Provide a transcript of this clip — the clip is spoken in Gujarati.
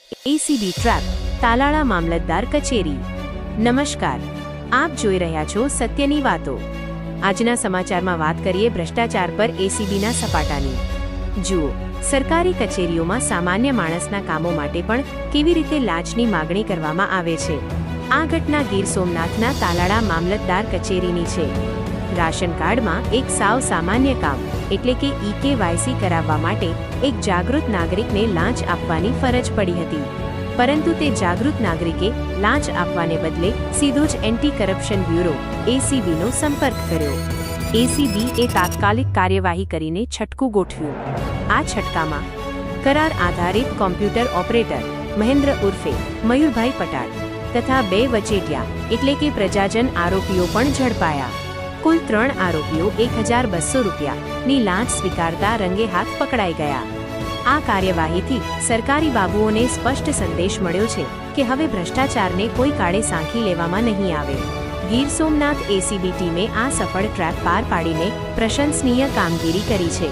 એસીબી ટ્રેપ, તાલાળા મામલતદાર કચેરી। નમસ્કાર, આપ જોઈ રહ્યા છો સત્યની વાતો। આજના સમાચારમાં વાત કરીએ ભ્રષ્ટાચાર પર એસીબીના સપાટાની। જુઓ, સરકારી કચેરીઓમાં સામાન્ય માણસના કામો માટે પણ કેવી રીતે લાંચની માગણી કરવામાં આવે છે। આ ઘટના ગીર સોમનાથના તાલાળા મામલતદાર કચેરીની છે। રાશન કાર્ડમાં એક સાવ સામાન્ય કામ એટલે કે ઈ-કેવાયસી કરાવવા માટે એક જાગૃત નાગરિકને લાંચ આપવાની ફરજ પડી હતી, પરંતુ તે જાગૃત નાગરિકે લાંચ આપવાને બદલે સીધો જ એન્ટી કરપ્શન બ્યુરો એસીબીનો સંપર્ક કર્યો। એસીબીએ તાત્કાલિક કાર્યવાહી કરીને છટકું ગોઠવ્યું। આ છટકામાં કરાર આધારિત કોમ્પ્યુટર ઓપરેટર મહેન્દ્ર ઉર્ફે મયુરભાઈ પટાળ તથા 2 વચેટિયા એટલે કે પ્રજાજન આરોપીઓ પણ ઝડપાયા। કુલ 3 આરોપીઓ 1200 રૂપિયાની લાંચ સ્વીકારતા રંગે હાથ પકડાઈ ગયા। આ કાર્યવાહીથી સરકારી બાબુઓને સ્પષ્ટ સંદેશ મળ્યો છે કે હવે ભ્રષ્ટાચારને કોઈ કાળે સાંખી લેવામાં નહીં આવે। ગીર સોમનાથ એસીબી ટીમે આ સફળ ટ્રેપ પાર પાડીને પ્રશંસનીય કામગીરી કરી છે।